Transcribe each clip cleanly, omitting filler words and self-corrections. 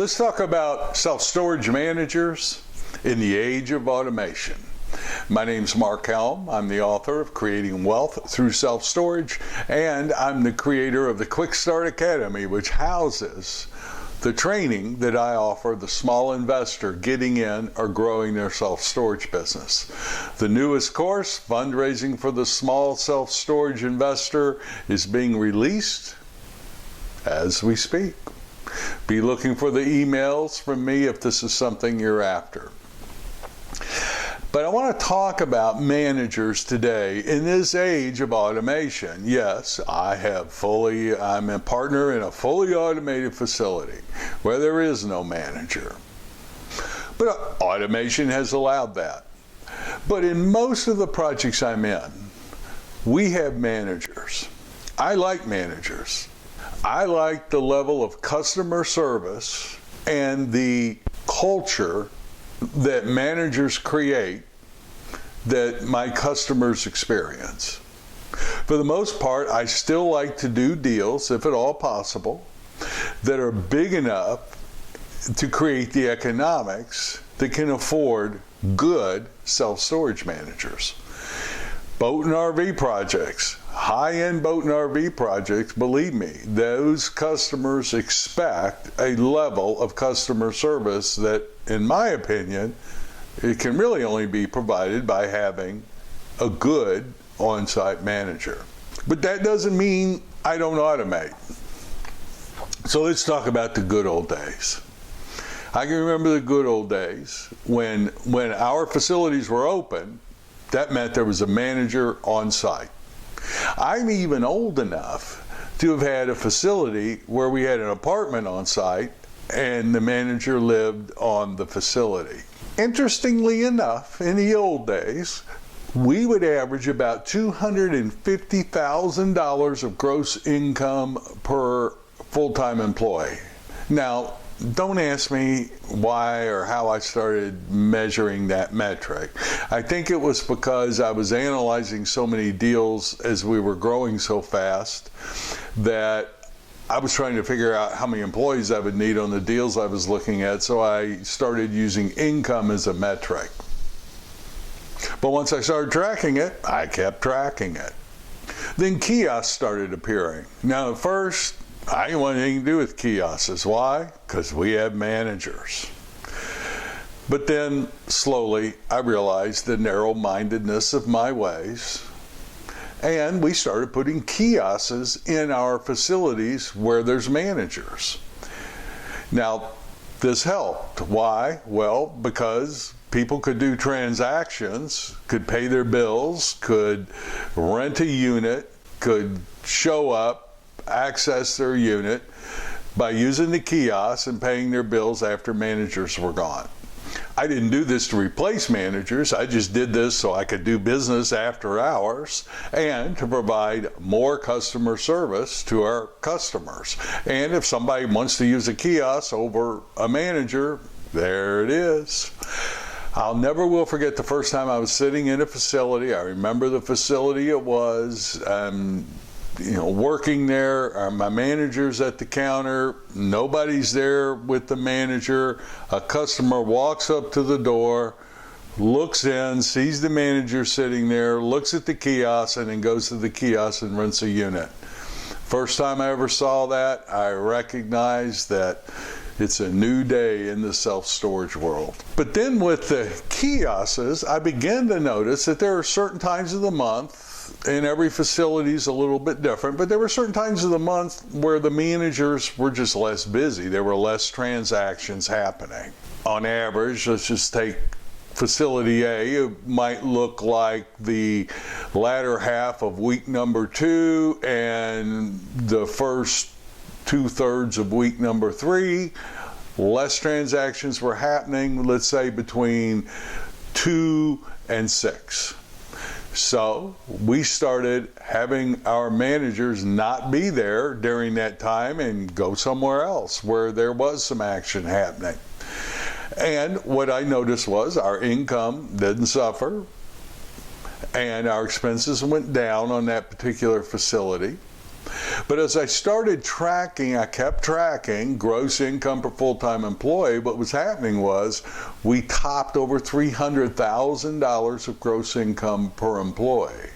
Let's talk about self-storage managers in the age of automation. My name's Mark Helm. I'm the author of Creating Wealth Through Self-Storage, and I'm the creator of the Quickstart Academy, which houses the training that I offer the small investor getting in or growing their self-storage business. The newest course, Fundraising for the Small Self-Storage Investor, is being released as we speak. Be looking for the emails from me if this is something you're after. But I want to talk about managers today in this age of automation. Yes, I'm a partner in a fully automated facility where there is no manager. But automation has allowed that. But in most of the projects I'm in, we have managers. I like managers. I like the level of customer service and the culture that managers create that my customers experience. For the most part, I still like to do deals, if at all possible, that are big enough to create the economics that can afford good self-storage managers. Boat and RV projects, high-end boat and RV projects, believe me, those customers expect a level of customer service that, in my opinion, it can really only be provided by having a good on-site manager. But that doesn't mean I don't automate. So let's talk about the good old days. I can remember the good old days when our facilities were open. That meant there was a manager on site. I'm even old enough to have had a facility where we had an apartment on site and the manager lived on the facility. Interestingly enough, in the old days, we would average about $250,000 of gross income per full-time employee. Now, don't ask me why or how I started measuring that metric. I think it was because I was analyzing so many deals as we were growing so fast that I was trying to figure out how many employees I would need on the deals I was looking at, so I started using income as a metric. But once I started tracking it, I kept tracking it. Then kiosks started appearing. Now, at first, I didn't want anything to do with kiosks. Why? Because we have managers. But then, slowly, I realized the narrow-mindedness of my ways, and we started putting kiosks in our facilities where there's managers. Now, this helped. Why? Well, because people could do transactions, could pay their bills, could rent a unit, could show up, access their unit by using the kiosks and paying their bills after managers were gone. I didn't do this to replace managers. I just did this so I could do business after hours and to provide more customer service to our customers. And if somebody wants to use a kiosk over a manager, there it is. I'll never will forget the first time I was sitting in a facility. I remember the facility it was. Working there, my manager's at the counter, nobody's there with the manager. A customer walks up to the door, looks in, sees the manager sitting there, looks at the kiosk, and then goes to the kiosk and rents a unit. First time I ever saw that, I recognized that it's a new day in the self-storage world. But then with the kiosks, I began to notice that there are certain times of the month, and every facility is a little bit different, but there were certain times of the month where the managers were just less busy. There were less transactions happening. On average, let's just take facility A, it might look like the latter half of week number 2 and the first 2/3 of week number 3. Less transactions were happening, let's say between 2 and 6. So we started having our managers not be there during that time and go somewhere else where there was some action happening. And what I noticed was our income didn't suffer and our expenses went down on that particular facility. But as I started tracking, I kept tracking gross income per full-time employee. What was happening was we topped over $300,000 of gross income per employee.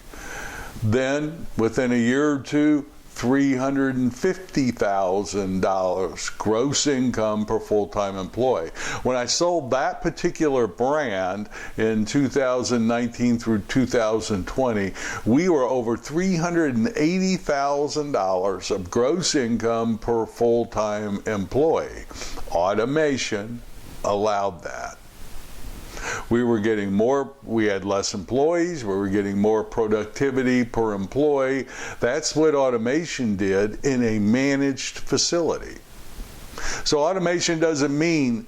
Then within a year or two, $350,000 gross income per full-time employee. When I sold that particular brand in 2019 through 2020, we were over $380,000 of gross income per full-time employee. Automation allowed that. We were getting more, we had less employees, we were getting more productivity per employee. That's what automation did in a managed facility. So automation doesn't mean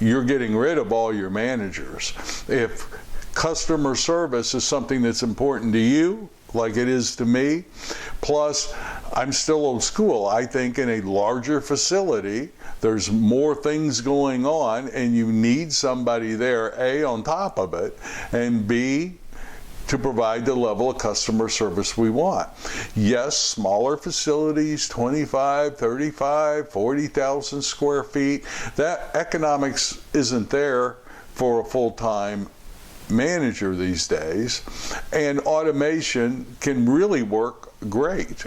you're getting rid of all your managers. If customer service is something that's important to you, like it is to me, plus I'm still old school. I think in a larger facility, there's more things going on and you need somebody there, A, on top of it, and B, to provide the level of customer service we want. Yes, smaller facilities, 25, 35, 40,000 square feet, that economics isn't there for a full-time manager these days, and automation can really work great.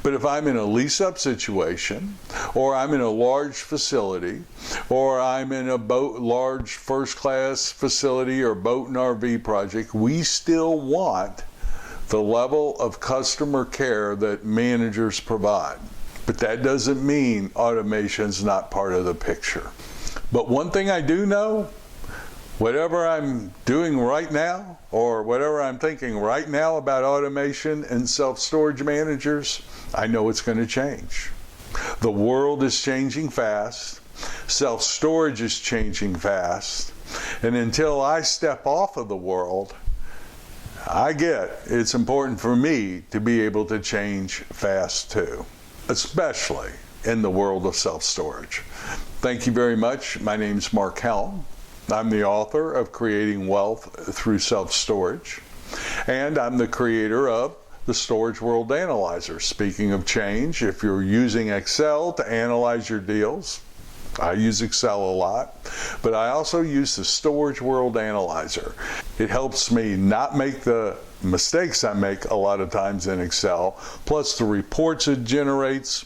But if I'm in a lease-up situation, or I'm in a large facility, or I'm in a large first-class facility or boat and RV project, we still want the level of customer care that managers provide. But that doesn't mean automation's not part of the picture. But one thing I do know, whatever I'm doing right now, or whatever I'm thinking right now about automation and self-storage managers, I know it's going to change. The world is changing fast. Self-storage is changing fast. And until I step off of the world, I get it's important for me to be able to change fast too, especially in the world of self-storage. Thank you very much. My name is Mark Helm. I'm the author of Creating Wealth Through Self-Storage, and I'm the creator of the Storage World Analyzer. Speaking of change, if you're using Excel to analyze your deals, I use Excel a lot, but I also use the Storage World Analyzer. It helps me not make the mistakes I make a lot of times in Excel, plus the reports it generates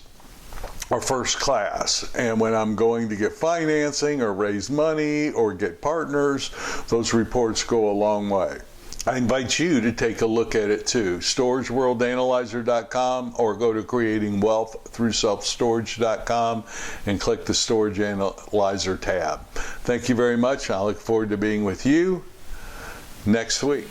are first class. And when I'm going to get financing or raise money or get partners, those reports go a long way. I invite you to take a look at it too. StorageWorldAnalyzer.com, or go to CreatingWealthThroughSelfStorage.com and click the Storage Analyzer tab. Thank you very much. I look forward to being with you next week.